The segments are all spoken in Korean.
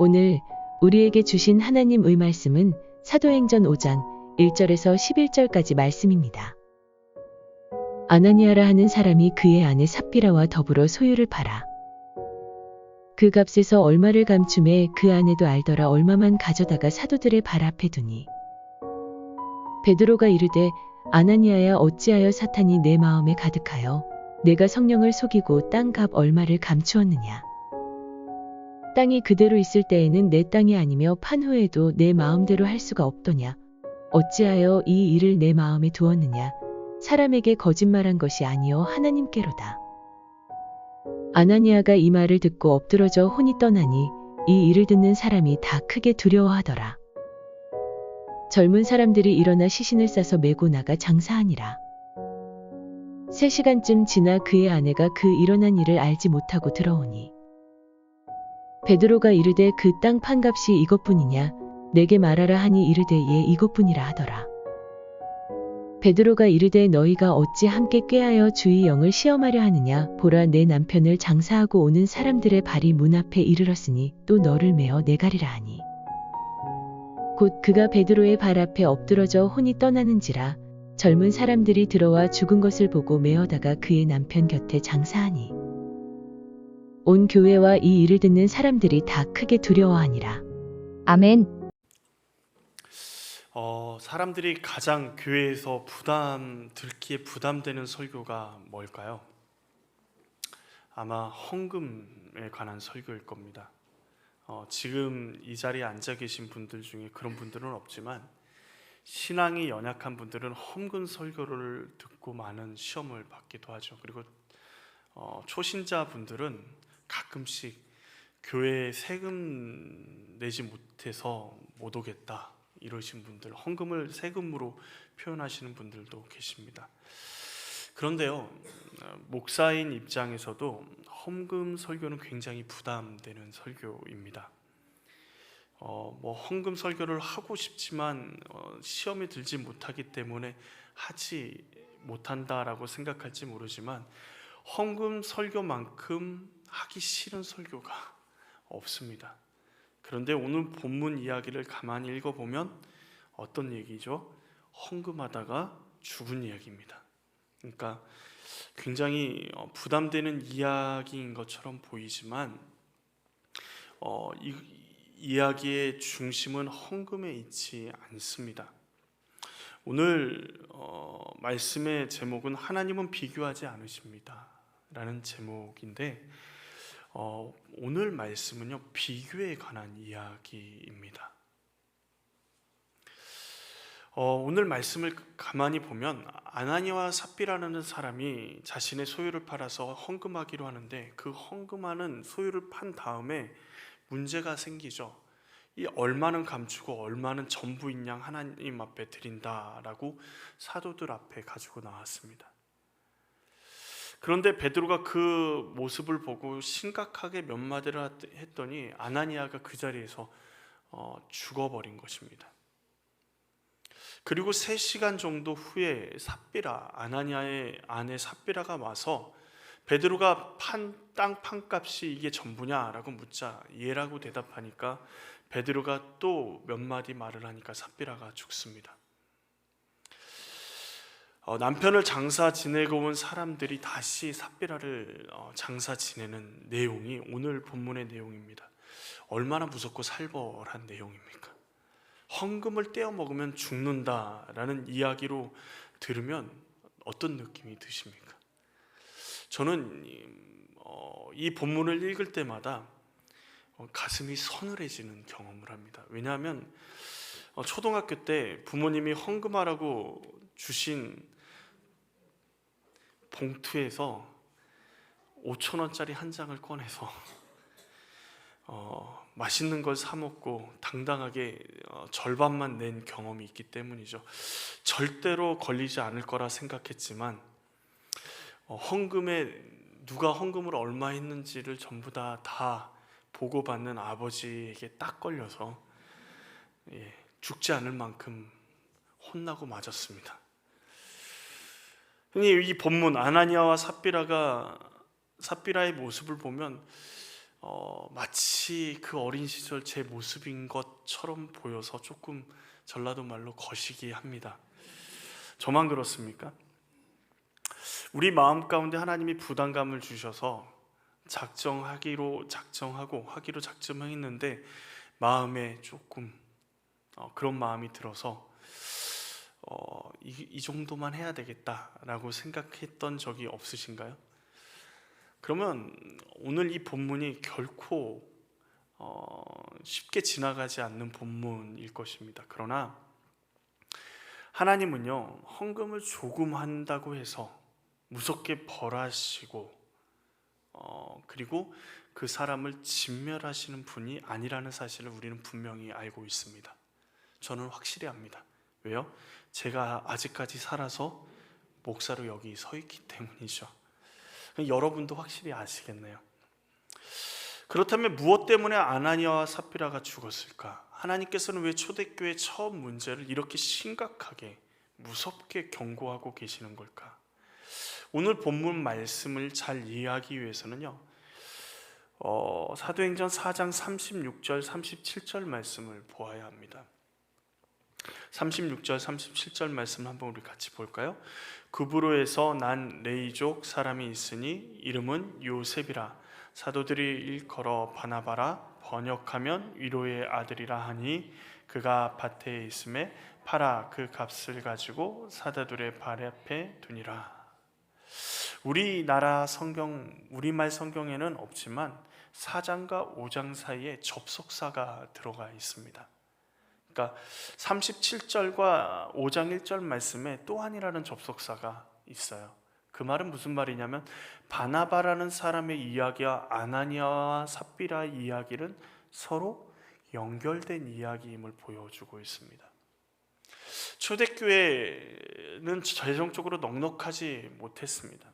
오늘 우리에게 주신 하나님의 말씀은 사도행전 5장 1절에서 11절까지 말씀입니다. 아나니아라 하는 사람이 그의 아내 삽비라와 더불어 소유를 팔아 그 값에서 얼마를 감춤해 그 아내도 알더라. 얼마만 가져다가 사도들의 발 앞에 두니 베드로가 이르되 아나니아야, 어찌하여 사탄이 내 마음에 가득하여 내가 성령을 속이고 땅 값 얼마를 감추었느냐. 땅이 그대로 있을 때에는 내 땅이 아니며 판 후에도 내 마음대로 할 수가 없더냐. 어찌하여 이 일을 내 마음에 두었느냐. 사람에게 거짓말한 것이 아니요 하나님께로다. 아나니아가 이 말을 듣고 엎드러져 혼이 떠나니 이 일을 듣는 사람이 다 크게 두려워하더라. 젊은 사람들이 일어나 시신을 싸서 메고 나가 장사하니라. 3시간쯤 지나 그의 아내가 그 일어난 일을 알지 못하고 들어오니 베드로가 이르되 그 땅 판값이 이것뿐이냐. 내게 말하라 하니 이르되 예, 이것뿐이라 하더라. 베드로가 이르되 너희가 어찌 함께 꾀하여 주의 영을 시험하려 하느냐. 보라, 내 남편을 장사하고 오는 사람들의 발이 문 앞에 이르렀으니 또 너를 메어 내가리라 하니 곧 그가 베드로의 발 앞에 엎드러져 혼이 떠나는지라. 젊은 사람들이 들어와 죽은 것을 보고 메어다가 그의 남편 곁에 장사하니 온 교회와 이 일을 듣는 사람들이 다 크게 두려워하니라. 아멘. 사람들이 가장 교회에서 들기에 부담되는 설교가 뭘까요? 아마 헌금에 관한 설교일 겁니다. 지금 이 자리에 앉아 계신 분들 중에 그런 분들은 없지만 신앙이 연약한 분들은 헌금 설교를 듣고 많은 시험을 받기도 하죠. 그리고 초신자 분들은 가끔씩 교회에 세금 내지 못해서 못 오겠다 이러신 분들, 헌금을 세금으로 표현하시는 분들도 계십니다. 그런데요, 목사인 입장에서도 헌금 설교는 굉장히 부담되는 설교입니다. 헌금 설교를 하고 싶지만 시험에 들지 못하기 때문에 하지 못한다라고 생각할지 모르지만 헌금 설교만큼 하기 싫은 설교가 없습니다. 그런데 오늘 본문 이야기를 가만히 읽어보면 어떤 얘기죠? 헌금하다가 죽은 이야기입니다. 그러니까 굉장히 부담되는 이야기인 것처럼 보이지만 이 이야기의 중심은 헌금에 있지 않습니다. 오늘 말씀의 제목은 하나님은 비교하지 않으십니다 라는 제목인데 오늘 말씀은요, 비교에 관한 이야기입니다. 오늘 말씀을 가만히 보면 아나니아와 삽비라는 사람이 자신의 소유를 팔아서 헌금하기로 하는데 그 헌금하는 소유를 판 다음에 문제가 생기죠. 이 얼마는 감추고 얼마는 전부인 양 하나님 앞에 드린다라고 사도들 앞에 가지고 나왔습니다. 그런데 베드로가 그 모습을 보고 심각하게 몇 마디를 했더니 아나니아가 그 자리에서 죽어버린 것입니다. 그리고 3시간 정도 후에 아나니아의 아내 삽비라가 와서 베드로가 땅 판값이 이게 전부냐라고 묻자 예라고 대답하니까 베드로가 또 몇 마디 말을 하니까 삽비라가 죽습니다. 남편을 장사 지내고 온 사람들이 다시 삽비라를 장사 지내는 내용이 오늘 본문의 내용입니다. 얼마나 무섭고 살벌한 내용입니까? 헌금을 떼어 먹으면 죽는다라는 이야기로 들으면 어떤 느낌이 드십니까? 저는 이 본문을 읽을 때마다 가슴이 서늘해지는 경험을 합니다. 왜냐하면 초등학교 때 부모님이 헌금하라고 주신 봉투에서 5,000원짜리 한 장을 꺼내서 맛있는 걸 사 먹고 당당하게 절반만 낸 경험이 있기 때문이죠. 절대로 걸리지 않을 거라 생각했지만 누가 헌금을 얼마 했는지를 전부 다 보고받는 아버지에게 딱 걸려서 죽지 않을 만큼 혼나고 맞았습니다. 이 본문 아나니아와 삽비라의 모습을 보면 마치 그 어린 시절 제 모습인 것처럼 보여서 조금 전라도 말로 거시기 합니다. 저만 그렇습니까? 우리 마음 가운데 하나님이 부담감을 주셔서 작정하기로 작정했는데 마음에 조금 그런 마음이 들어서 이 정도만 해야 되겠다라고 생각했던 적이 없으신가요? 그러면 오늘 이 본문이 결코 쉽게 지나가지 않는 본문일 것입니다. 그러나 하나님은요, 헌금을 조금 한다고 해서 무섭게 벌하시고 그리고 그 사람을 진멸하시는 분이 아니라는 사실을 우리는 분명히 알고 있습니다. 저는 확실히 압니다. 왜요? 제가 아직까지 살아서 목사로 여기 서 있기 때문이죠. 여러분도 확실히 아시겠네요. 그렇다면 무엇 때문에 아나니아와 삽비라가 죽었을까? 하나님께서는 왜 초대교회 처음 문제를 이렇게 심각하게 무섭게 경고하고 계시는 걸까? 오늘 본문 말씀을 잘 이해하기 위해서는요, 사도행전 4장 36절 37절 말씀을 보아야 합니다. 36절 37절 말씀 한번 우리 같이 볼까요? 구브로에서 난 레이족 사람이 있으니 이름은 요셉이라. 사도들이 일컬어 바나바라, 번역하면 위로의 아들이라 하니 그가 밭에 있음에 팔아 그 값을 가지고 사도들의 발 앞에 두니라. 우리나라 성경, 우리말 성경에는 없지만 4장과 5장 사이에 접속사가 들어가 있습니다. 그러니까 37절과 5장 1절 말씀에 또한이라는 접속사가 있어요. 그 말은 무슨 말이냐면 바나바라는 사람의 이야기와 아나니아와 삽비라의 이야기는 서로 연결된 이야기임을 보여주고 있습니다. 초대교회는 재정적으로 넉넉하지 못했습니다.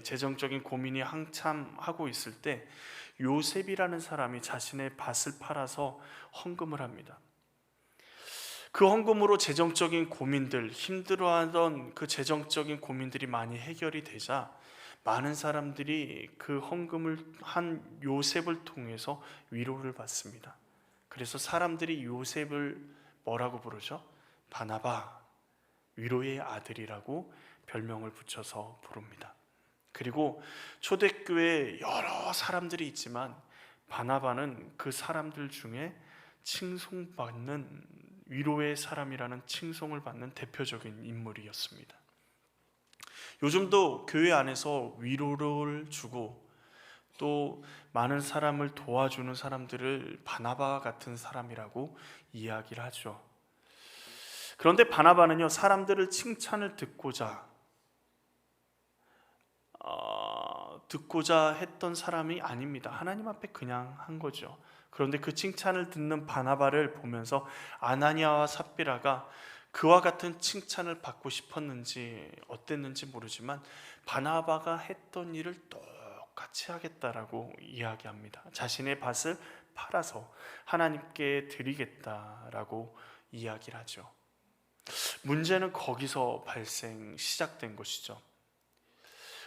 재정적인 고민이 한참 하고 있을 때 요셉이라는 사람이 자신의 밭을 팔아서 헌금을 합니다. 그 헌금으로 재정적인 고민들, 힘들어하던 그 재정적인 고민들이 많이 해결이 되자 많은 사람들이 그 헌금을 한 요셉을 통해서 위로를 받습니다. 그래서 사람들이 요셉을 뭐라고 부르죠? 바나바, 위로의 아들이라고 별명을 붙여서 부릅니다. 그리고 초대교회에 여러 사람들이 있지만 바나바는 그 사람들 중에 칭송받는 위로의 사람이라는 칭송을 받는 대표적인 인물이었습니다. 요즘도 교회 안에서 위로를 주고 또 많은 사람을 도와주는 사람들을 바나바 같은 사람이라고 이야기를 하죠. 그런데 바나바는요, 사람들을 칭찬을 듣고자 했던 사람이 아닙니다. 하나님 앞에 그냥 한 거죠. 그런데 그 칭찬을 듣는 바나바를 보면서 아나니아와 삽비라가 그와 같은 칭찬을 받고 싶었는지 어땠는지 모르지만 바나바가 했던 일을 똑같이 하겠다라고 이야기합니다. 자신의 밭을 팔아서 하나님께 드리겠다라고 이야기를 하죠. 문제는 거기서 시작된 것이죠.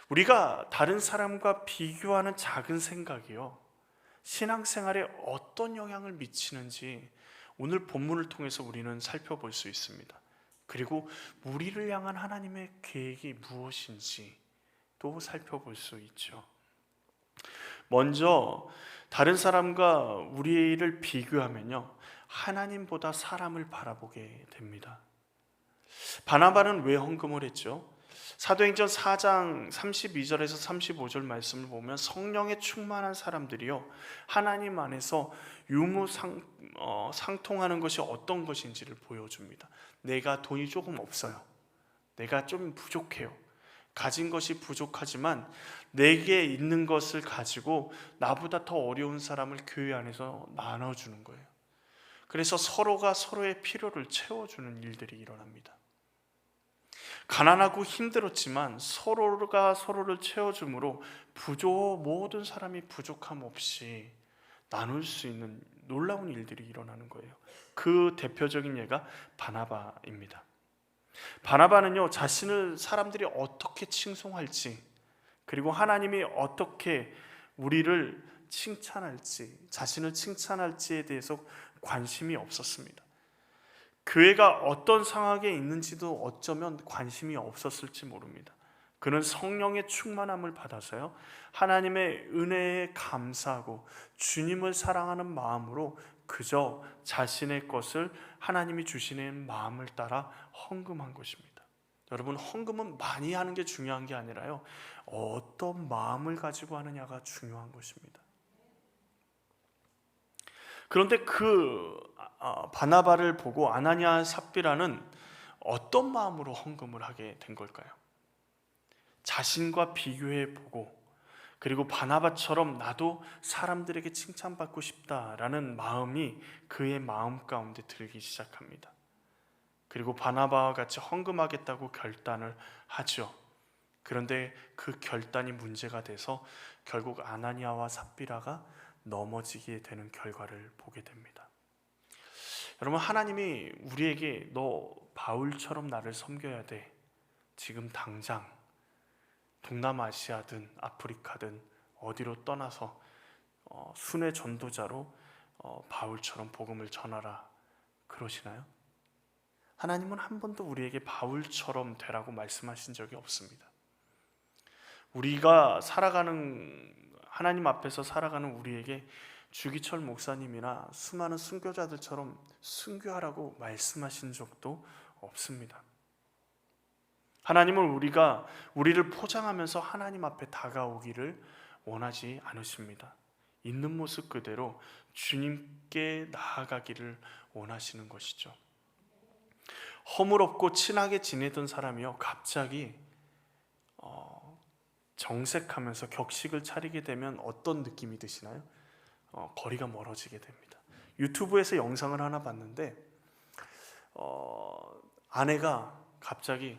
우리가 다른 사람과 비교하는 작은 생각이요, 신앙생활에 어떤 영향을 미치는지 오늘 본문을 통해서 우리는 살펴볼 수 있습니다. 그리고 우리를 향한 하나님의 계획이 무엇인지 또 살펴볼 수 있죠. 먼저 다른 사람과 우리를 비교하면요, 하나님보다 사람을 바라보게 됩니다. 바나바는 왜 헌금을 했죠? 사도행전 4장 32절에서 35절 말씀을 보면 성령에 충만한 사람들이요, 하나님 안에서 상통하는 것이 어떤 것인지를 보여줍니다. 내가 돈이 조금 없어요. 내가 좀 부족해요. 가진 것이 부족하지만 내게 있는 것을 가지고 나보다 더 어려운 사람을 교회 안에서 나눠주는 거예요. 그래서 서로가 서로의 필요를 채워주는 일들이 일어납니다. 가난하고 힘들었지만 서로가 서로를 채워줌으로 모든 사람이 부족함 없이 나눌 수 있는 놀라운 일들이 일어나는 거예요. 그 대표적인 예가 바나바입니다. 바나바는요, 자신을 사람들이 어떻게 칭송할지, 그리고 하나님이 어떻게 우리를 칭찬할지, 자신을 칭찬할지에 대해서 관심이 없었습니다. 교회가 어떤 상황에 있는지도 어쩌면 관심이 없었을지 모릅니다. 그는 성령의 충만함을 받아서요, 하나님의 은혜에 감사하고 주님을 사랑하는 마음으로 그저 자신의 것을 하나님이 주시는 마음을 따라 헌금한 것입니다. 여러분, 헌금은 많이 하는 게 중요한 게 아니라요, 어떤 마음을 가지고 하느냐가 중요한 것입니다. 그런데 바나바를 보고 아나니아 삽비라는 어떤 마음으로 헌금을 하게 된 걸까요? 자신과 비교해 보고, 그리고 바나바처럼 나도 사람들에게 칭찬받고 싶다라는 마음이 그의 마음 가운데 들기 시작합니다. 그리고 바나바와 같이 헌금하겠다고 결단을 하죠. 그런데 그 결단이 문제가 돼서 결국 아나니아와 삽비라가 넘어지게 되는 결과를 보게 됩니다. 여러분, 하나님이 우리에게 너 바울처럼 나를 섬겨야 돼, 지금 당장 동남아시아든 아프리카든 어디로 떠나서 순회 전도자로 바울처럼 복음을 전하라 그러시나요? 하나님은 한 번도 우리에게 바울처럼 되라고 말씀하신 적이 없습니다. 우리가 하나님 앞에서 살아가는 우리에게 주기철 목사님이나 수많은 순교자들처럼 순교하라고 말씀하신 적도 없습니다. 하나님은 우리를 포장하면서 하나님 앞에 다가오기를 원하지 않으십니다. 있는 모습 그대로 주님께 나아가기를 원하시는 것이죠. 허물없고 친하게 지내던 사람이요, 갑자기 정색하면서 격식을 차리게 되면 어떤 느낌이 드시나요? 거리가 멀어지게 됩니다. 유튜브에서 영상을 하나 봤는데 아내가 갑자기,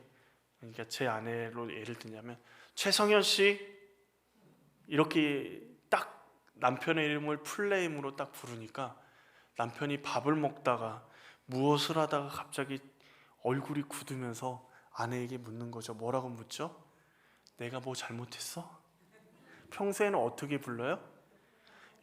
그러니까 제 아내로 예를 들자면 최성현 씨 이렇게 딱 남편의 이름을 풀네임으로 딱 부르니까 남편이 밥을 먹다가 무엇을 하다가 갑자기 얼굴이 굳으면서 아내에게 묻는 거죠. 뭐라고 묻죠? 내가 뭐 잘못했어? 평소에는 어떻게 불러요?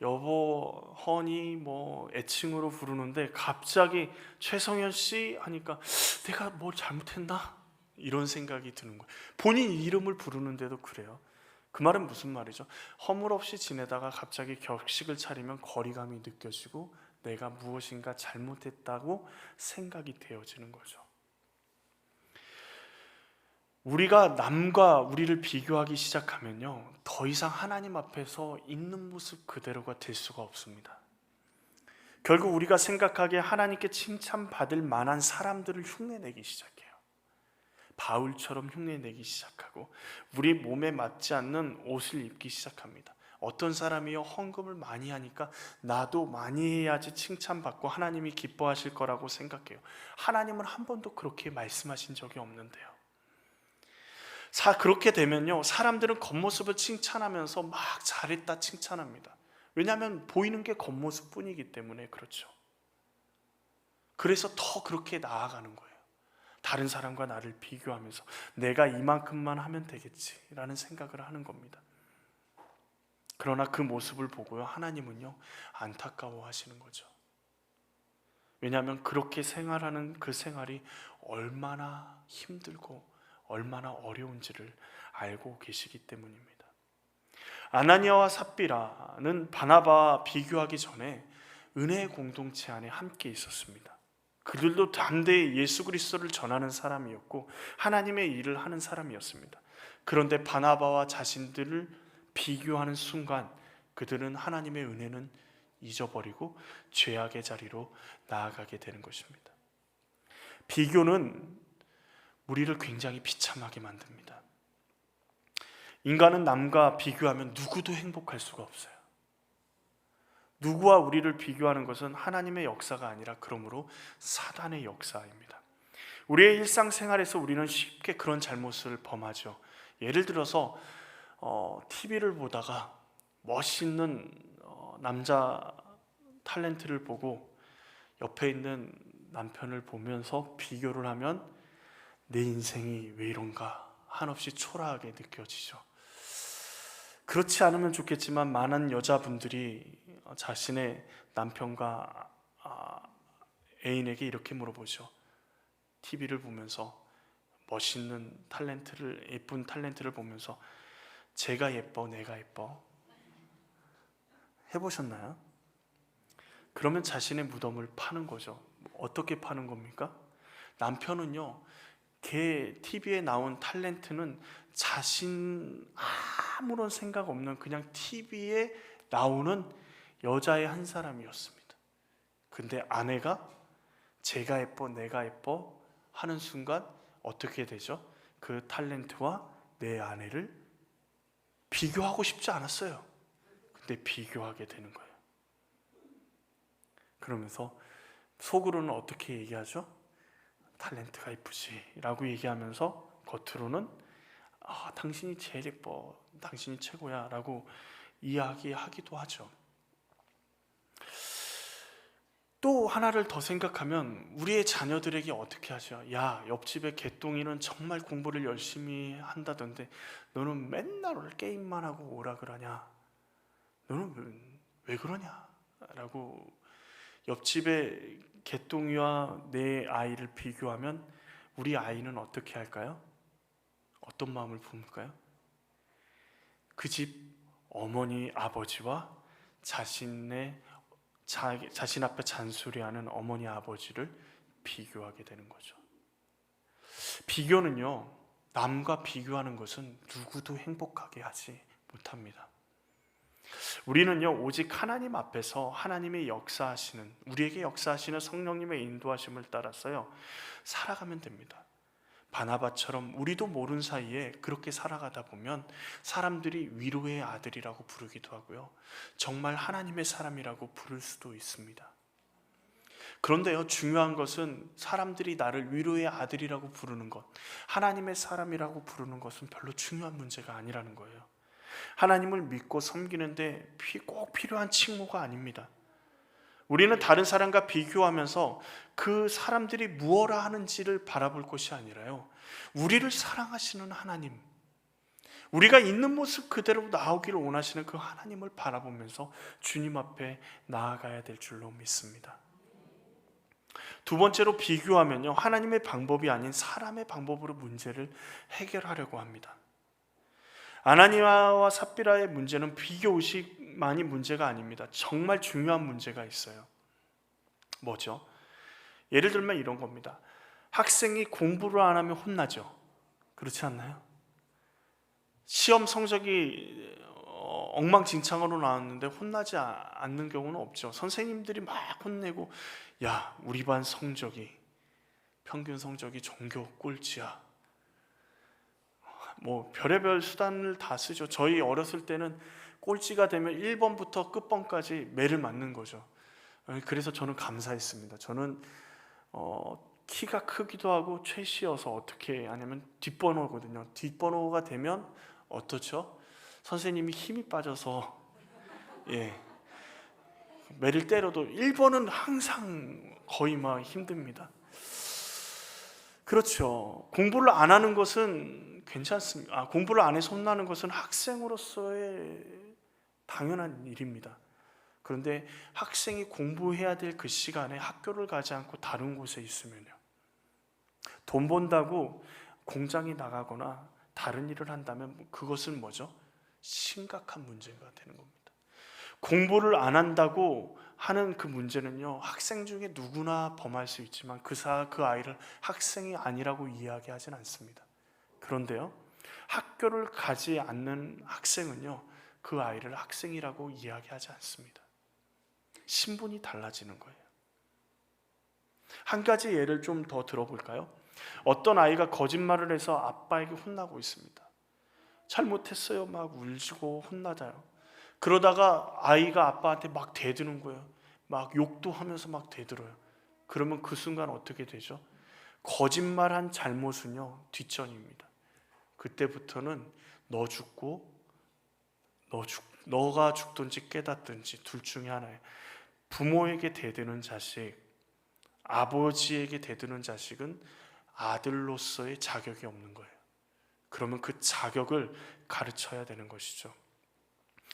여보, 허니, 뭐 애칭으로 부르는데 갑자기 최성현 씨 하니까 내가 뭘 잘못했나? 이런 생각이 드는 거예요. 본인 이름을 부르는데도 그래요. 그 말은 무슨 말이죠? 허물 없이 지내다가 갑자기 격식을 차리면 거리감이 느껴지고 내가 무엇인가 잘못했다고 생각이 되어지는 거죠. 우리가 남과 우리를 비교하기 시작하면요, 더 이상 하나님 앞에서 있는 모습 그대로가 될 수가 없습니다. 결국 우리가 생각하기에 하나님께 칭찬받을 만한 사람들을 흉내내기 시작해요. 바울처럼 흉내내기 시작하고 우리 몸에 맞지 않는 옷을 입기 시작합니다. 어떤 사람이요, 헌금을 많이 하니까 나도 많이 해야지 칭찬받고 하나님이 기뻐하실 거라고 생각해요. 하나님은 한 번도 그렇게 말씀하신 적이 없는데요. 그렇게 되면요, 사람들은 겉모습을 칭찬하면서 막 잘했다 칭찬합니다. 왜냐하면 보이는 게 겉모습뿐이기 때문에 그렇죠. 그래서 더 그렇게 나아가는 거예요. 다른 사람과 나를 비교하면서 내가 이만큼만 하면 되겠지라는 생각을 하는 겁니다. 그러나 그 모습을 보고요, 하나님은요, 안타까워 하시는 거죠. 왜냐하면 그렇게 생활하는 그 생활이 얼마나 힘들고 얼마나 어려운지를 알고 계시기 때문입니다. 아나니아와 삽비라는 바나바와 비교하기 전에 은혜의 공동체 안에 함께 있었습니다. 그들도 담대히 예수 그리스도를 전하는 사람이었고 하나님의 일을 하는 사람이었습니다. 그런데 바나바와 자신들을 비교하는 순간 그들은 하나님의 은혜는 잊어버리고 죄악의 자리로 나아가게 되는 것입니다. 비교는 우리를 굉장히 비참하게 만듭니다. 인간은 남과 비교하면 누구도 행복할 수가 없어요. 누구와 우리를 비교하는 것은 하나님의 역사가 아니라 그러므로 사단의 역사입니다. 우리의 일상생활에서 우리는 쉽게 그런 잘못을 범하죠. 예를 들어서 TV를 보다가 멋있는 남자 탤런트를 보고 옆에 있는 남편을 보면서 비교를 하면 내 인생이 왜 이런가 한없이 초라하게 느껴지죠. 그렇지 않으면 좋겠지만 많은 여자분들이 자신의 남편과 애인에게 이렇게 물어보죠. TV를 보면서 멋있는 탤런트를, 예쁜 탤런트를 보면서 제가 예뻐, 내가 예뻐. 해보셨나요? 그러면 자신의 무덤을 파는 거죠. 어떻게 파는 겁니까? 남편은요, 걔 TV에 나온 탤런트는 자신 아무런 생각 없는 그냥 TV에 나오는 여자의 한 사람이었습니다. 근데 아내가 제가 예뻐, 내가 예뻐 하는 순간 어떻게 되죠? 그 탤런트와 내 아내를 비교하고 싶지 않았어요. 근데 비교하게 되는 거예요. 그러면서 속으로는 어떻게 얘기하죠? 탤런트가 이쁘지 라고 얘기하면서 겉으로는 당신이 제일 예뻐, 당신이 최고야 라고 이야기하기도 하죠. 또 하나를 더 생각하면 우리의 자녀들에게 어떻게 하죠? 야, 옆집에 개똥이는 정말 공부를 열심히 한다던데 너는 맨날 게임만 하고 오라 그러냐? 너는 왜 그러냐? 라고 옆집의 개똥이와 내 아이를 비교하면 우리 아이는 어떻게 할까요? 어떤 마음을 품을까요? 그 집 어머니, 아버지와 자신 앞에 잔소리하는 어머니, 아버지를 비교하게 되는 거죠. 비교는요, 남과 비교하는 것은 누구도 행복하게 하지 못합니다. 우리는요, 오직 하나님 앞에서 하나님의 역사하시는, 우리에게 역사하시는 성령님의 인도하심을 따라서요 살아가면 됩니다. 바나바처럼 우리도 모르는 사이에 그렇게 살아가다 보면 사람들이 위로의 아들이라고 부르기도 하고요, 정말 하나님의 사람이라고 부를 수도 있습니다. 그런데요, 중요한 것은 사람들이 나를 위로의 아들이라고 부르는 것, 하나님의 사람이라고 부르는 것은 별로 중요한 문제가 아니라는 거예요. 하나님을 믿고 섬기는데 꼭 필요한 칭호가 아닙니다. 우리는 다른 사람과 비교하면서 그 사람들이 무엇라 하는지를 바라볼 것이 아니라요, 우리를 사랑하시는 하나님, 우리가 있는 모습 그대로 나오기를 원하시는 그 하나님을 바라보면서 주님 앞에 나아가야 될 줄로 믿습니다. 두 번째로, 비교하면요, 하나님의 방법이 아닌 사람의 방법으로 문제를 해결하려고 합니다. 아나니아와 삽비라의 문제는 비교 의식만이 문제가 아닙니다. 정말 중요한 문제가 있어요. 뭐죠? 예를 들면 이런 겁니다. 학생이 공부를 안 하면 혼나죠. 그렇지 않나요? 시험 성적이 엉망진창으로 나왔는데 혼나지 않는 경우는 없죠. 선생님들이 막 혼내고, 야, 우리 반 성적이, 평균 성적이 전교 꼴찌야. 뭐 별의별 수단을 다 쓰죠. 저희 어렸을 때는 꼴찌가 되면 1번부터 끝번까지 매를 맞는 거죠. 그래서 저는 감사했습니다. 저는 키가 크기도 하고 최씨여서 어떻게 하냐면 뒷번호거든요. 뒷번호가 되면 어떻죠? 선생님이 힘이 빠져서 매를 때려도 1번은 항상 거의 막 힘듭니다. 그렇죠. 공부를 안 하는 것은 괜찮습니다. 공부를 안 해서 혼나는 것은 학생으로서의 당연한 일입니다. 그런데 학생이 공부해야 될 그 시간에 학교를 가지 않고 다른 곳에 있으면요, 돈 번다고 공장에 나가거나 다른 일을 한다면 그것은 뭐죠? 심각한 문제가 되는 겁니다. 공부를 안 한다고 하는 그 문제는요, 학생 중에 누구나 범할 수 있지만 그 아이를 학생이 아니라고 이야기하진 않습니다. 그런데요, 학교를 가지 않는 학생은요, 그 아이를 학생이라고 이야기하지 않습니다. 신분이 달라지는 거예요. 한 가지 예를 좀 더 들어볼까요? 어떤 아이가 거짓말을 해서 아빠에게 혼나고 있습니다. 잘못했어요 막 울고 혼나자요. 그러다가 아이가 아빠한테 막 대드는 거예요. 막 욕도 하면서 막 대들어요. 그러면 그 순간 어떻게 되죠? 거짓말한 잘못은요, 뒷전입니다. 그때부터는 너가 죽든지 깨닫든지 둘 중에 하나예요. 부모에게 대드는 자식, 아버지에게 대드는 자식은 아들로서의 자격이 없는 거예요. 그러면 그 자격을 가르쳐야 되는 것이죠.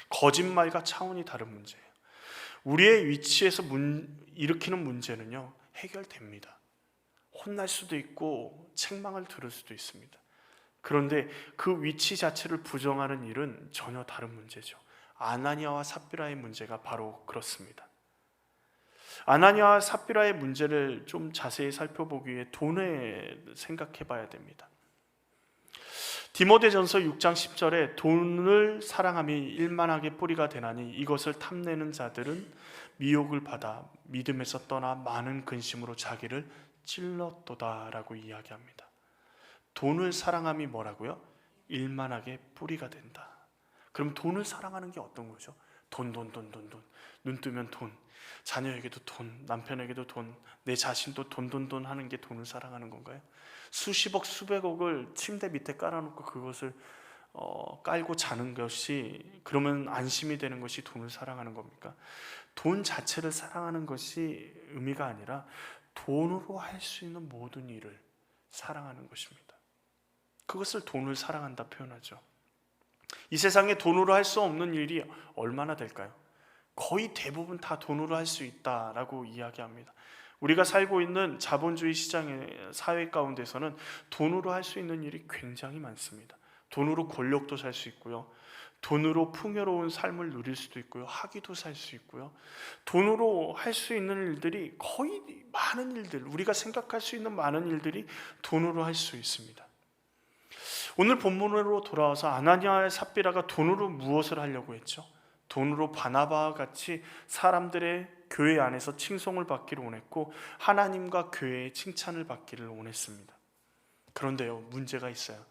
거짓말과 차원이 다른 문제예요. 우리의 위치에서 일으키는 문제는요, 해결됩니다. 혼날 수도 있고 책망을 들을 수도 있습니다. 그런데 그 위치 자체를 부정하는 일은 전혀 다른 문제죠. 아나니아와 삽비라의 문제가 바로 그렇습니다. 아나니아와 삽비라의 문제를 좀 자세히 살펴보기 위해 돈을 생각해 봐야 됩니다. 디모데전서 6장 10절에 돈을 사랑함이 일만하게 뿌리가 되나니 이것을 탐내는 자들은 미혹을 받아 믿음에서 떠나 많은 근심으로 자기를 찔렀도다라고 이야기합니다. 돈을 사랑함이 뭐라고요? 일만하게 뿌리가 된다. 그럼 돈을 사랑하는 게 어떤 거죠? 돈. 눈 뜨면 돈. 자녀에게도 돈, 남편에게도 돈, 내 자신도 돈 하는 게 돈을 사랑하는 건가요? 수십억, 수백억을 침대 밑에 깔아놓고 그것을 깔고 자는 것이, 그러면 안심이 되는 것이 돈을 사랑하는 겁니까? 돈 자체를 사랑하는 것이 의미가 아니라 돈으로 할 수 있는 모든 일을 사랑하는 것입니다. 그것을 돈을 사랑한다 표현하죠. 이 세상에 돈으로 할 수 없는 일이 얼마나 될까요? 거의 대부분 다 돈으로 할 수 있다라고 이야기합니다. 우리가 살고 있는 자본주의 시장의 사회 가운데서는 돈으로 할 수 있는 일이 굉장히 많습니다. 돈으로 권력도 살 수 있고요, 돈으로 풍요로운 삶을 누릴 수도 있고요, 학위도 살 수 있고요, 돈으로 할 수 있는 일들이 거의 많은 일들, 우리가 생각할 수 있는 많은 일들이 돈으로 할 수 있습니다. 오늘 본문으로 돌아와서 아나니아와 삽비라가 돈으로 무엇을 하려고 했죠? 돈으로 바나바와 같이 사람들의 교회 안에서 칭송을 받기를 원했고 하나님과 교회의 칭찬을 받기를 원했습니다. 그런데요, 문제가 있어요.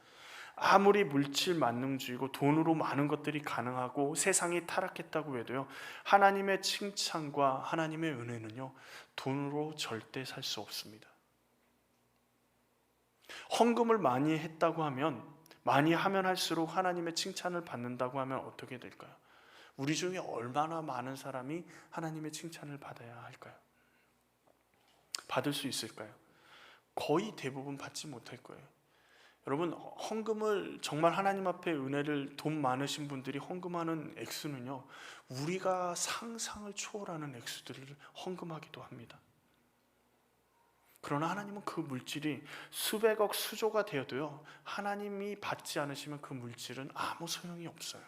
아무리 물질 만능주의고 돈으로 많은 것들이 가능하고 세상이 타락했다고 해도요, 하나님의 칭찬과 하나님의 은혜는요, 돈으로 절대 살 수 없습니다. 헌금을 많이 했다고 하면, 많이 하면 할수록 하나님의 칭찬을 받는다고 하면 어떻게 될까요? 우리 중에 얼마나 많은 사람이 하나님의 칭찬을 받아야 할까요? 받을 수 있을까요? 거의 대부분 받지 못할 거예요. 여러분, 헌금을 정말 하나님 앞에 은혜를, 돈 많으신 분들이 헌금하는 액수는요, 우리가 상상을 초월하는 액수들을 헌금하기도 합니다. 그러나 하나님은 그 물질이 수백억, 수조가 되어도요, 하나님이 받지 않으시면 그 물질은 아무 소용이 없어요.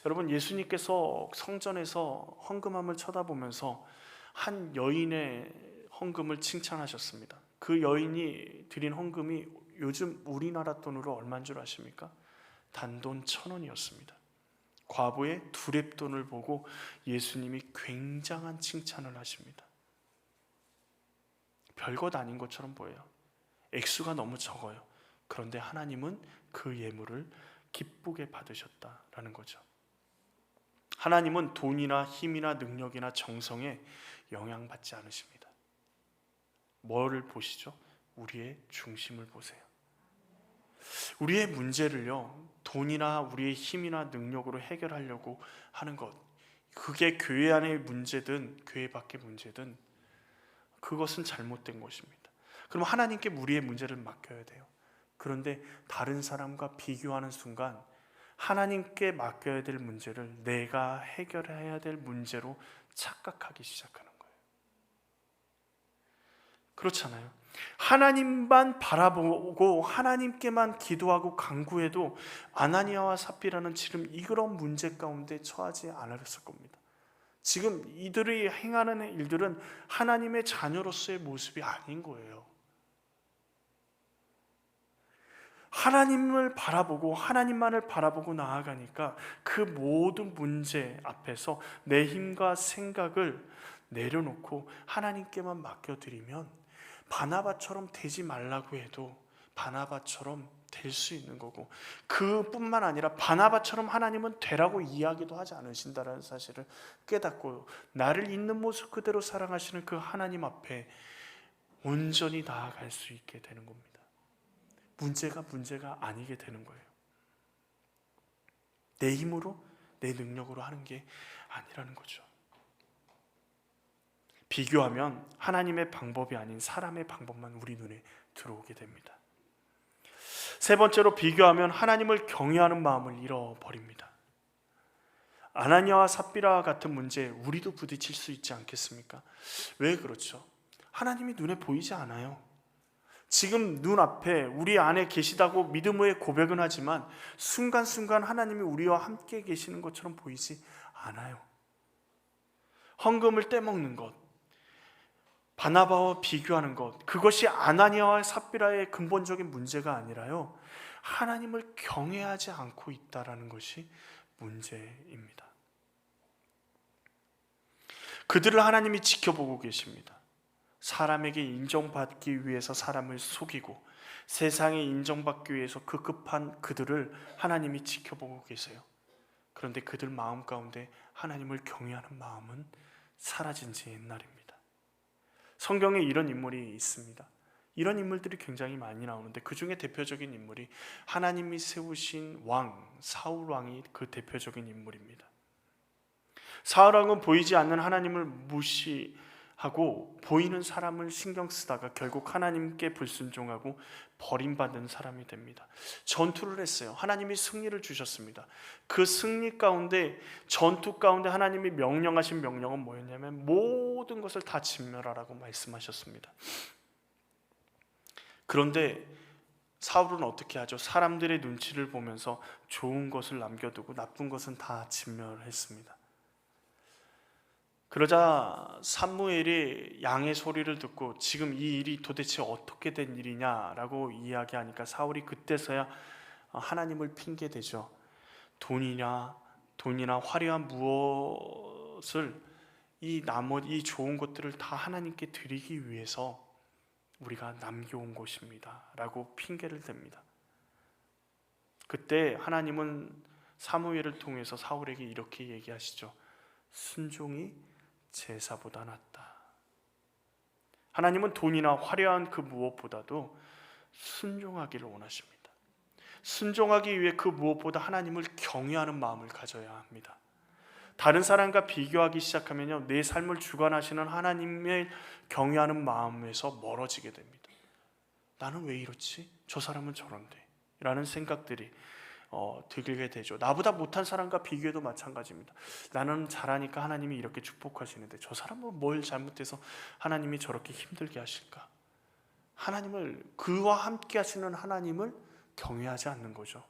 여러분, 예수님께서 성전에서 헌금함을 쳐다보면서 한 여인의 헌금을 칭찬하셨습니다. 그 여인이 드린 헌금이 요즘 우리나라 돈으로 얼마인 줄 아십니까? 단돈 1,000원이었습니다. 과부의 두렙돈을 보고 예수님이 굉장한 칭찬을 하십니다. 별것 아닌 것처럼 보여요. 액수가 너무 적어요. 그런데 하나님은 그 예물을 기쁘게 받으셨다라는 거죠. 하나님은 돈이나 힘이나 능력이나 정성에 영향받지 않으십니다. 뭐를 보시죠? 우리의 중심을 보세요. 우리의 문제를요, 돈이나 우리의 힘이나 능력으로 해결하려고 하는 것, 그게 교회 안의 문제든 교회 밖의 문제든 그것은 잘못된 것입니다. 그럼 하나님께 우리의 문제를 맡겨야 돼요. 그런데 다른 사람과 비교하는 순간 하나님께 맡겨야 될 문제를 내가 해결해야 될 문제로 착각하기 시작하는 거예요. 그렇잖아요. 하나님만 바라보고 하나님께만 기도하고 간구해도 아나니아와 삽비라는 지금 이런 문제 가운데 처하지 않았을 겁니다. 지금 이들이 행하는 일들은 하나님의 자녀로서의 모습이 아닌 거예요. 하나님을 바라보고 하나님만을 바라보고 나아가니까 그 모든 문제 앞에서 내 힘과 생각을 내려놓고 하나님께만 맡겨드리면 바나바처럼 되지 말라고 해도 바나바처럼 될 수 있는 거고, 그뿐만 아니라 바나바처럼 하나님은 되라고 이야기도 하지 않으신다는 사실을 깨닫고 나를 있는 모습 그대로 사랑하시는 그 하나님 앞에 온전히 나아갈 수 있게 되는 겁니다. 문제가 아니게 되는 거예요. 내 힘으로, 내 능력으로 하는 게 아니라는 거죠. 비교하면 하나님의 방법이 아닌 사람의 방법만 우리 눈에 들어오게 됩니다. 세 번째로, 비교하면 하나님을 경외하는 마음을 잃어버립니다. 아나니아와 삽비라와 같은 문제에 우리도 부딪힐 수 있지 않겠습니까? 왜 그렇죠? 하나님이 눈에 보이지 않아요. 지금 눈앞에 우리 안에 계시다고 믿음의 고백은 하지만 순간순간 하나님이 우리와 함께 계시는 것처럼 보이지 않아요. 헌금을 떼먹는 것, 바나바와 비교하는 것, 그것이 아나니아와 삽비라의 근본적인 문제가 아니라요, 하나님을 경외하지 않고 있다라는 것이 문제입니다. 그들을 하나님이 지켜보고 계십니다. 사람에게 인정받기 위해서 사람을 속이고 세상에 인정받기 위해서 급급한 그들을 하나님이 지켜보고 계세요. 그런데 그들 마음 가운데 하나님을 경외하는 마음은 사라진 지 옛날입니다. 성경에 이런 인물이 있습니다. 이런 인물들이 굉장히 많이 나오는데 그 중에 대표적인 인물이 하나님이 세우신 왕, 사울 왕이 그 대표적인 인물입니다. 사울 왕은 보이지 않는 하나님을 무시하고 보이는 사람을 신경 쓰다가 결국 하나님께 불순종하고 버림받은 사람이 됩니다. 전투를 했어요. 하나님이 승리를 주셨습니다. 그 승리 가운데, 전투 가운데 하나님이 명령하신 명령은 뭐였냐면 모든 것을 다 진멸하라고 말씀하셨습니다. 그런데 사울은 어떻게 하죠? 사람들의 눈치를 보면서 좋은 것을 남겨두고 나쁜 것은 다 진멸했습니다. 그러자 사무엘이 양의 소리를 듣고 지금 이 일이 도대체 어떻게 된 일이냐라고 이야기하니까 사울이 그때서야 하나님을 핑계대죠. 돈이나 화려한 무엇을 이 좋은 것들을 다 하나님께 드리기 위해서 우리가 남겨온 것입니다 라고 핑계를 댑니다. 그때 하나님은 사무엘을 통해서 사울에게 이렇게 얘기하시죠. 순종이 제사보다 낫다. 하나님은 돈이나 화려한 그 무엇보다도 순종하기를 원하십니다. 순종하기 위해 그 무엇보다 하나님을 경외하는 마음을 가져야 합니다. 다른 사람과 비교하기 시작하면요, 내 삶을 주관하시는 하나님을 경외하는 마음에서 멀어지게 됩니다. 나는 왜 이렇지? 저 사람은 저런데 라는 생각들이 들게 되죠. 나보다 못한 사람과 비교해도 마찬가지입니다. 나는 잘하니까 하나님이 이렇게 축복하시는데 저 사람은 뭘 잘못해서 하나님이 저렇게 힘들게 하실까? 하나님을, 그와 함께 하시는 하나님을 경외하지 않는 거죠.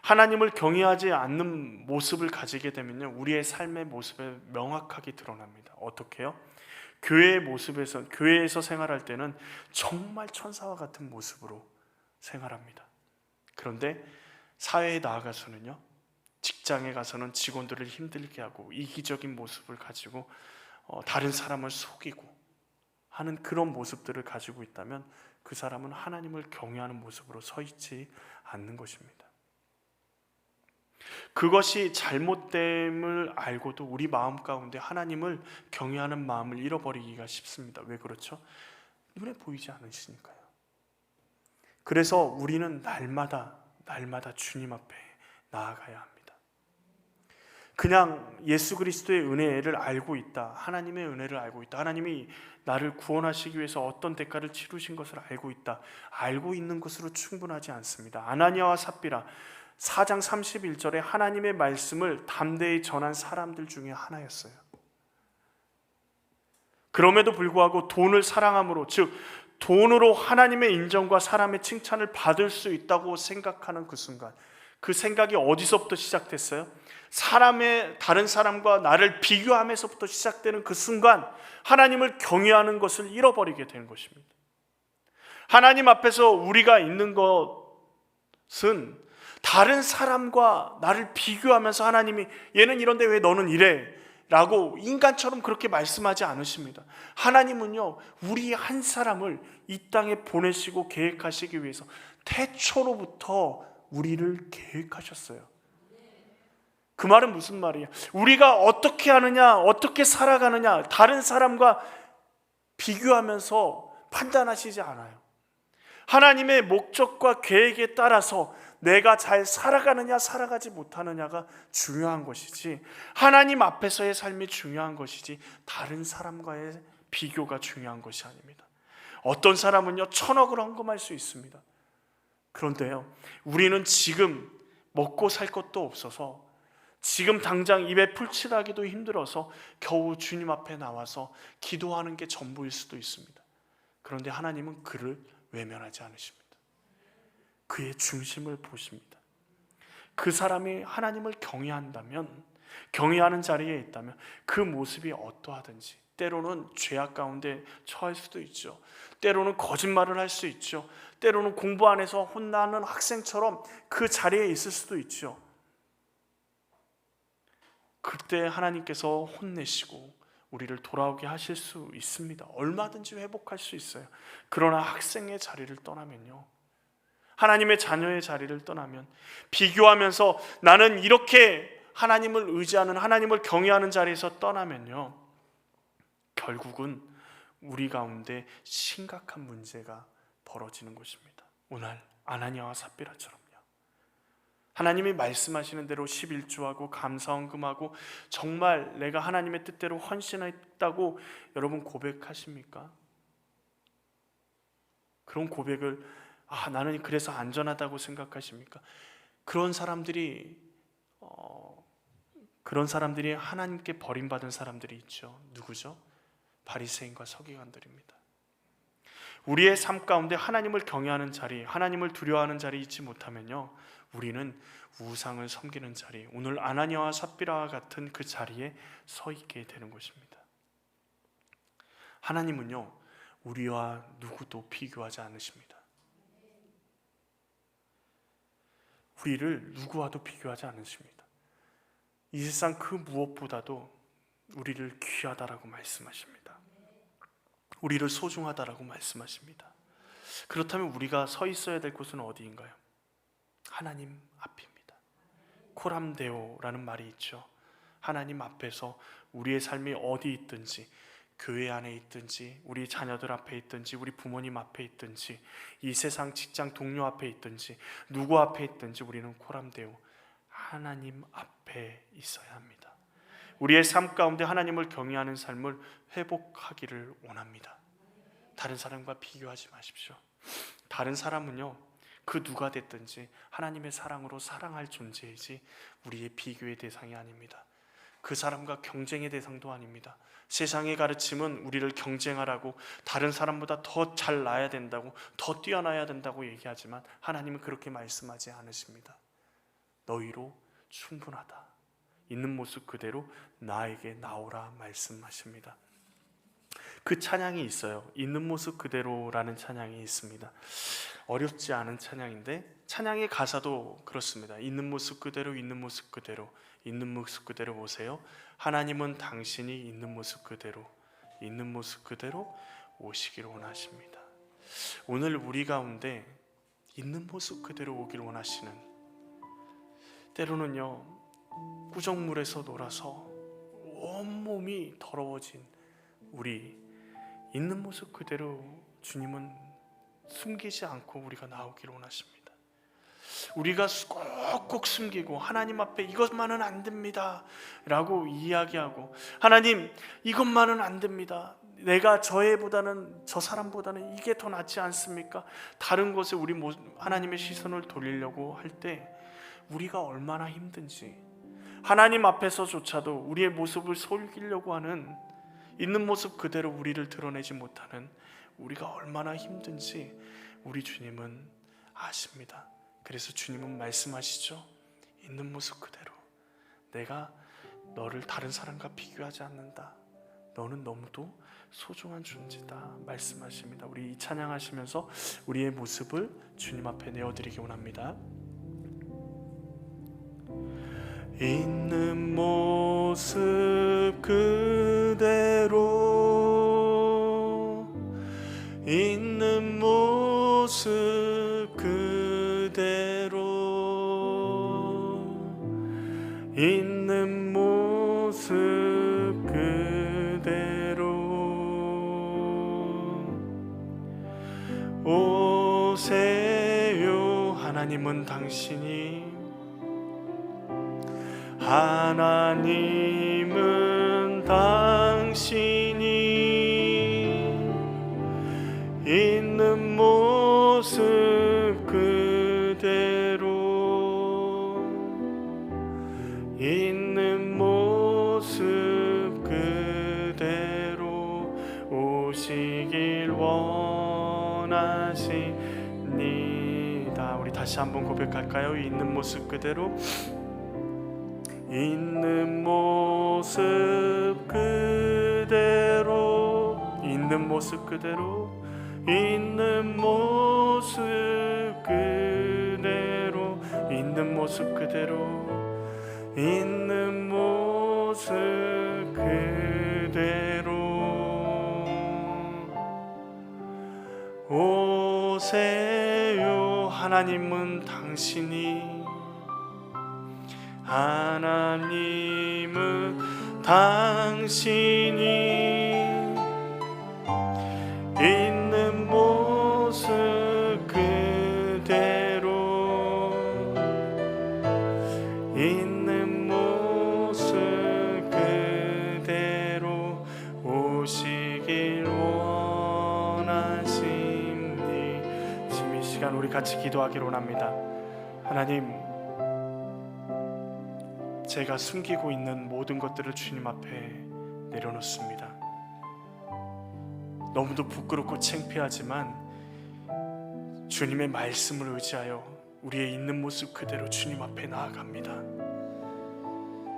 하나님을 경외하지 않는 모습을 가지게 되면요, 우리의 삶의 모습에 명확하게 드러납니다. 어떻게요? 교회에서 생활할 때는 정말 천사와 같은 모습으로 생활합니다. 그런데 사회에 나아가서는요, 직장에 가서는 직원들을 힘들게 하고 이기적인 모습을 가지고 다른 사람을 속이고 하는 그런 모습들을 가지고 있다면 그 사람은 하나님을 경외하는 모습으로 서 있지 않는 것입니다. 그것이 잘못됨을 알고도 우리 마음 가운데 하나님을 경외하는 마음을 잃어버리기가 쉽습니다. 왜 그렇죠? 눈에 보이지 않으시니까요. 그래서 우리는 날마다 주님 앞에 나아가야 합니다. 그냥 예수 그리스도의 은혜를 알고 있다, 하나님의 은혜를 알고 있다, 하나님이 나를 구원하시기 위해서 어떤 대가를 치르신 것을 알고 있다, 알고 있는 것으로 충분하지 않습니다. 아나니아와 삽비라 4장 31절에 하나님의 말씀을 담대히 전한 사람들 중에 하나였어요. 그럼에도 불구하고 돈을 사랑함으로, 즉 돈으로 하나님의 인정과 사람의 칭찬을 받을 수 있다고 생각하는 그 순간, 그 생각이 어디서부터 시작됐어요? 다른 사람과 나를 비교하면서부터 시작되는 그 순간 하나님을 경외하는 것을 잃어버리게 된 것입니다. 하나님 앞에서 우리가 있는 것은 다른 사람과 나를 비교하면서 하나님이 얘는 이런데 왜 너는 이래? 라고 인간처럼 그렇게 말씀하지 않으십니다. 하나님은요, 우리 한 사람을 이 땅에 보내시고 계획하시기 위해서 태초로부터 우리를 계획하셨어요. 그 말은 무슨 말이에요? 우리가 어떻게 하느냐, 어떻게 살아가느냐, 다른 사람과 비교하면서 판단하시지 않아요. 하나님의 목적과 계획에 따라서 내가 잘 살아가느냐 살아가지 못하느냐가 중요한 것이지, 하나님 앞에서의 삶이 중요한 것이지 다른 사람과의 비교가 중요한 것이 아닙니다. 어떤 사람은요 1,000억을 헌금할 수 있습니다. 그런데요, 우리는 지금 먹고 살 것도 없어서 지금 당장 입에 풀칠하기도 힘들어서 겨우 주님 앞에 나와서 기도하는 게 전부일 수도 있습니다. 그런데 하나님은 그를 외면하지 않으십니다. 그의 중심을 보십니다. 그 사람이 하나님을 경외한다면, 경외하는 자리에 있다면 그 모습이 어떠하든지, 때로는 죄악 가운데 처할 수도 있죠. 때로는 거짓말을 할 수 있죠. 때로는 공부 안 해서 혼나는 학생처럼 그 자리에 있을 수도 있죠. 그때 하나님께서 혼내시고 우리를 돌아오게 하실 수 있습니다. 얼마든지 회복할 수 있어요. 그러나 학생의 자리를 떠나면요, 하나님의 자녀의 자리를 떠나면, 비교하면서 나는 이렇게 하나님을 의지하는, 하나님을 경외하는 자리에서 떠나면요, 결국은 우리 가운데 심각한 문제가 벌어지는 것입니다. 오늘 아나니아와 삽비라처럼요, 하나님이 말씀하시는 대로 11조하고 감사헌금하고 정말 내가 하나님의 뜻대로 헌신했다고 여러분 고백하십니까? 그런 고백을 나는 그래서 안전하다고 생각하십니까? 그런 사람들이 하나님께 버림받은 사람들이 있죠. 누구죠? 바리새인과 서기관들입니다. 우리의 삶 가운데 하나님을 경외하는 자리, 하나님을 두려워하는 자리 있지 못하면요, 우리는 우상을 섬기는 자리, 오늘 아나니아와 삽비라와 같은 그 자리에 서 있게 되는 것입니다. 하나님은요, 우리와 누구도 비교하지 않으십니다. 우리를 누구와도 비교하지 않으십니다. 이 세상 그 무엇보다도 우리를 귀하다라고 말씀하십니다. 우리를 소중하다라고 말씀하십니다. 그렇다면 우리가 서 있어야 될 곳은 어디인가요? 하나님 앞입니다. 코람데오라는 말이 있죠. 하나님 앞에서 우리의 삶이 어디 있든지, 교회 안에 있든지, 우리 자녀들 앞에 있든지, 우리 부모님 앞에 있든지, 이 세상 직장 동료 앞에 있든지, 누구 앞에 있든지 우리는 코람데오, 하나님 앞에 있어야 합니다. 우리의 삶 가운데 하나님을 경외하는 삶을 회복하기를 원합니다. 다른 사람과 비교하지 마십시오. 다른 사람은요, 그 누가 됐든지 하나님의 사랑으로 사랑할 존재이지 우리의 비교의 대상이 아닙니다. 그 사람과 경쟁의 대상도 아닙니다. 세상의 가르침은 우리를 경쟁하라고, 다른 사람보다 더 잘 나야 된다고, 더 뛰어나야 된다고 얘기하지만 하나님은 그렇게 말씀하지 않으십니다. 너희로 충분하다. 있는 모습 그대로 나에게 나오라 말씀하십니다. 그 찬양이 있어요. 있는 모습 그대로라는 찬양이 있습니다. 어렵지 않은 찬양인데 찬양의 가사도 그렇습니다. 있는 모습 그대로, 있는 모습 그대로, 있는 모습 그대로 오세요. 하나님은 당신이 있는 모습 그대로, 있는 모습 그대로 오시기를 원하십니다. 오늘 우리 가운데 있는 모습 그대로 오기를 원하시는, 때로는요 구정물에서 놀아서 온몸이 더러워진 우리, 있는 모습 그대로 주님은 숨기지 않고 우리가 나오기를 원하십니다. 우리가 꼭꼭 숨기고 하나님 앞에 이것만은 안 됩니다 라고 이야기하고, 하나님 이것만은 안 됩니다, 내가 저 사람보다는 이게 더 낫지 않습니까? 다른 것에 우리 하나님의 시선을 돌리려고 할 때 우리가 얼마나 힘든지, 하나님 앞에서조차도 우리의 모습을 속이려고 하는, 있는 모습 그대로 우리를 드러내지 못하는 우리가 얼마나 힘든지 우리 주님은 아십니다. 그래서 주님은 말씀하시죠. 있는 모습 그대로 내가 너를 다른 사람과 비교하지 않는다. 너는 너무도 소중한 존재다 말씀하십니다. 우리 이 찬양하시면서 우리의 모습을 주님 앞에 내어드리기 원합니다. 있는 모습 그대로, 있는 모습 그대로, 있는 모습 그대로 오세요. 하나님은 당신이, 하나님은 당신이 있는 모습 그대로, 있는 모습 그대로 오시길 원하십니다. 우리 다시 한번 고백할까요? 있는 모습 그대로, 있는 모습 그대로, 있는 모습 그대로, 있는 모습 그대로, 있는 모습 그대로, 있는 모습 그대로. 오세요 하나님은 당신이, 하나님은 당신이 있는 모습 그대로, 있는 모습 그대로 오시길 원하십니. 지금 이 시간 우리 같이 기도하기로 합니다. 하나님, 제가 숨기고 있는 모든 것들을 주님 앞에 내려놓습니다. 너무도 부끄럽고 창피하지만 주님의 말씀을 의지하여 우리의 있는 모습 그대로 주님 앞에 나아갑니다.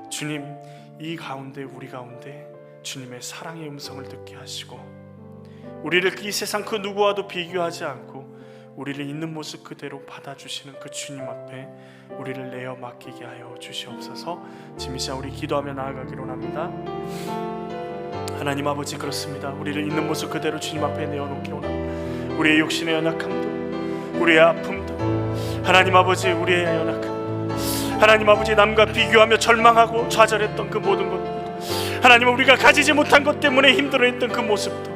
주님, 이 가운데 우리 가운데 주님의 사랑의 음성을 듣게 하시고 우리를 이 세상 그 누구와도 비교하지 않고 우리를 있는 모습 그대로 받아주시는 그 주님 앞에 우리를 내어 맡기게 하여 주시옵소서. 지금 이 시간 우리 기도하며 나아가기로 합니다. 하나님 아버지, 그렇습니다. 우리를 있는 모습 그대로 주님 앞에 내어놓기로 합니다. 우리의 육신의 연약함도, 우리의 아픔도, 하나님 아버지, 우리의 연약함, 하나님 아버지, 남과 비교하며 절망하고 좌절했던 그 모든 것들, 하나님 우리가 가지지 못한 것 때문에 힘들어했던 그 모습도,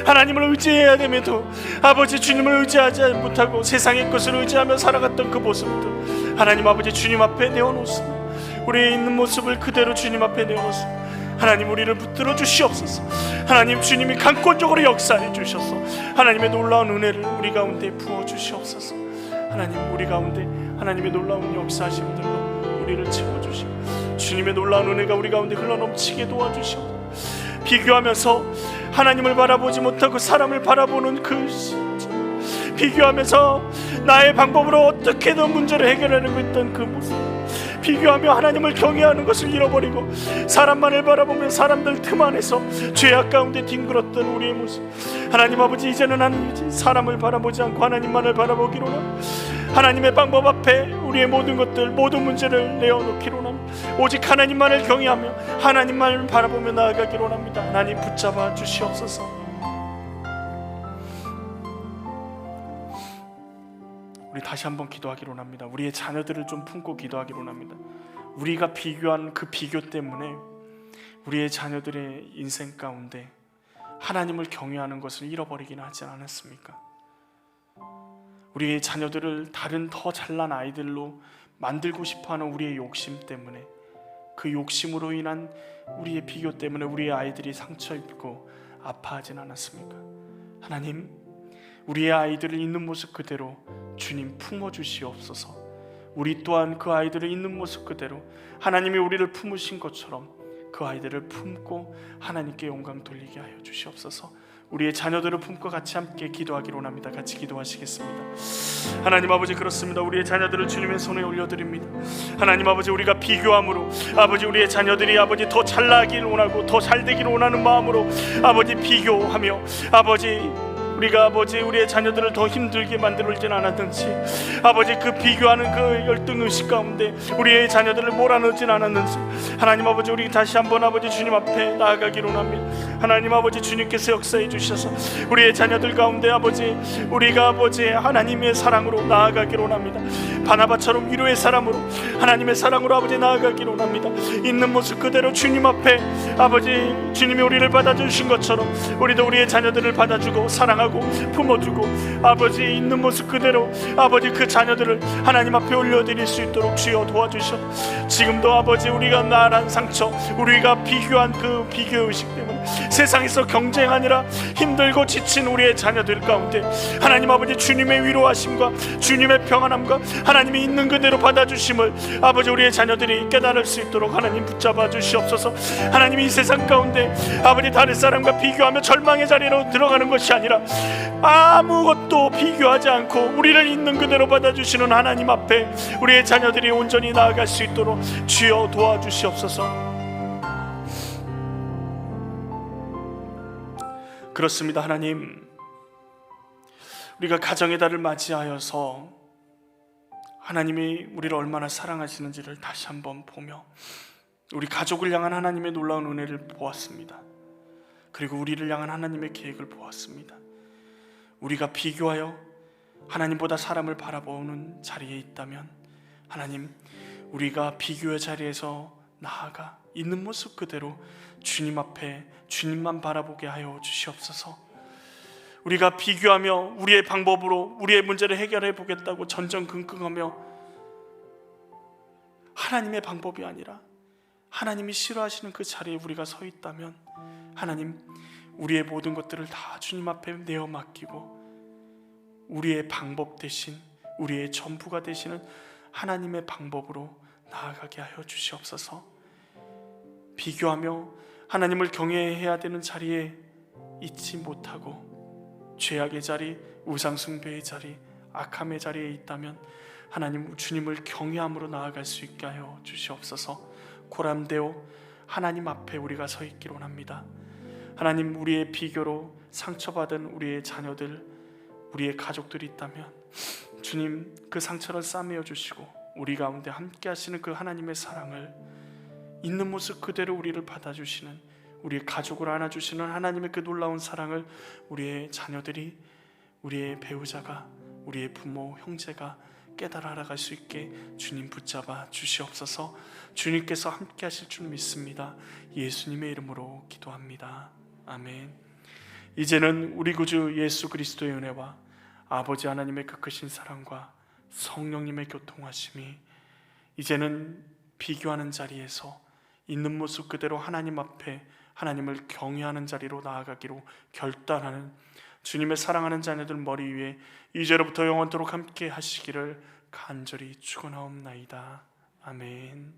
하나님을 의지해야 됨에도 아버지 주님을 의지하지 못하고 세상의 것을 의지하며 살아갔던 그 모습도 하나님 아버지 주님 앞에 내어놓습니다. 우리의 있는 모습을 그대로 주님 앞에 내어놓습니다. 하나님, 우리를 붙들어 주시옵소서. 하나님, 주님이 강권적으로 역사해 주셔서 하나님의 놀라운 은혜를 우리 가운데 부어 주시옵소서. 하나님, 우리 가운데 하나님의 놀라운 역사하심들로 우리를 채워주시고 주님의 놀라운 은혜가 우리 가운데 흘러넘치게 도와주시옵소서. 비교하면서 하나님을 바라보지 못하고 사람을 바라보는 그 비교하면서 나의 방법으로 어떻게든 문제를 해결하려고 했던 그 모습, 비교하며 하나님을 경외하는 것을 잃어버리고 사람만을 바라보며 사람들 틈 안에서 죄악 가운데 뒹굴었던 우리의 모습, 하나님 아버지, 이제는 하나님 사람을 바라보지 않고 하나님만을 바라보기로 합니다. 하나님의 방법 앞에 우리의 모든 것들, 모든 문제를 내어놓기로 합니다. 오직 하나님만을 경외하며 하나님만을 바라보며 나아가기로 합니다. 하나님, 붙잡아 주시옵소서. 우리 다시 한번 기도하기로 합니다. 우리의 자녀들을 좀 품고 기도하기로 합니다. 우리가 비교한 그 비교 때문에 우리의 자녀들의 인생 가운데 하나님을 경외하는 것을 잃어버리긴 하지 않았습니까? 우리의 자녀들을 다른 더 잘난 아이들로 만들고 싶어하는 우리의 욕심 때문에, 그 욕심으로 인한 우리의 비교 때문에 우리의 아이들이 상처 입고 아파하진 않았습니까? 하나님, 우리의 아이들을 있는 모습 그대로 주님 품어주시옵소서. 우리 또한 그 아이들을 있는 모습 그대로 하나님이 우리를 품으신 것처럼 그 아이들을 품고 하나님께 영광 돌리게 하여 주시옵소서. 우리의 자녀들을 품고 같이 함께 기도하기로 합니다. 같이 기도하시겠습니다. 하나님 아버지, 그렇습니다. 우리의 자녀들을 주님의 손에 올려드립니다. 하나님 아버지, 우리가 비교함으로 아버지 우리의 자녀들이 아버지 더 잘나기를 원하고 더 잘되기를 원하는 마음으로 아버지 비교하며 아버지 우리가 아버지 우리의 자녀들을 더 힘들게 만들어지는 않았는지, 아버지 그 비교하는 그 열등의식 가운데 우리의 자녀들을 몰아넣진 않았는지, 하나님 아버지, 우리 다시 한번 아버지 주님 앞에 나아가기로 합니다. 하나님 아버지, 주님께서 역사해 주셔서 우리의 자녀들 가운데 아버지 우리가 아버지 하나님의 사랑으로 나아가기로 합니다. 바나바처럼 위로의 사람으로 하나님의 사랑으로 아버지 나아가기로 합니다. 있는 모습 그대로 주님 앞에 아버지 주님이 우리를 받아주신 것처럼 우리도 우리의 자녀들을 받아주고 사랑하고 품어주고 아버지 있는 모습 그대로 아버지 그 자녀들을 하나님 앞에 올려드릴 수 있도록 주여 도와주셔. 지금도 아버지 우리가 나란 상처, 우리가 비교한 그 비교의식 때문에 세상에서 경쟁하느라 힘들고 지친 우리의 자녀들 가운데 하나님 아버지 주님의 위로하심과 주님의 평안함과 하나님이 있는 그대로 받아주심을 아버지 우리의 자녀들이 깨달을 수 있도록 하나님 붙잡아 주시옵소서. 하나님이 이 세상 가운데 아버지 다른 사람과 비교하며 절망의 자리로 들어가는 것이 아니라 아무것도 비교하지 않고 우리를 있는 그대로 받아주시는 하나님 앞에 우리의 자녀들이 온전히 나아갈 수 있도록 주여 도와주시옵소서. 그렇습니다. 하나님, 우리가 가정의 달을 맞이하여서 하나님이 우리를 얼마나 사랑하시는지를 다시 한번 보며 우리 가족을 향한 하나님의 놀라운 은혜를 보았습니다. 그리고 우리를 향한 하나님의 계획을 보았습니다. 우리가 비교하여 하나님보다 사람을 바라보는 자리에 있다면 하나님, 우리가 비교의 자리에서 나아가 있는 모습 그대로 주님 앞에 주님만 바라보게 하여 주시옵소서. 우리가 비교하며 우리의 방법으로 우리의 문제를 해결해 보겠다고 전전긍긍하며 하나님의 방법이 아니라 하나님이 싫어하시는 그 자리에 우리가 서 있다면 하나님, 우리의 모든 것들을 다 주님 앞에 내어 맡기고 우리의 방법 대신 우리의 전부가 되시는 하나님의 방법으로 나아가게 하여 주시옵소서. 비교하며 하나님을 경외해야 되는 자리에 있지 못하고 죄악의 자리, 우상숭배의 자리, 악함의 자리에 있다면 하나님 주님을 경외함으로 나아갈 수 있게 하여 주시옵소서. 고람되어 하나님 앞에 우리가 서 있기를 원합니다. 하나님, 우리의 비교로 상처받은 우리의 자녀들, 우리의 가족들이 있다면 주님 그 상처를 싸매어 주시고 우리 가운데 함께 하시는 그 하나님의 사랑을 있는 모습 그대로 우리를 받아주시는, 우리의 가족을 안아주시는 하나님의 그 놀라운 사랑을 우리의 자녀들이, 우리의 배우자가, 우리의 부모, 형제가 깨달아 알아갈 수 있게 주님 붙잡아 주시옵소서. 주님께서 함께 하실 줄 믿습니다. 예수님의 이름으로 기도합니다. 아멘. 이제는 우리 구주 예수 그리스도의 은혜와 아버지 하나님의 그 크신 사랑과 성령님의 교통하심이 이제는 비교하는 자리에서 있는 모습 그대로 하나님 앞에 하나님을 경외하는 자리로 나아가기로 결단하는 주님의 사랑하는 자녀들 머리 위에 이제로부터 영원토록 함께 하시기를 간절히 축원하옵나이다. 아멘.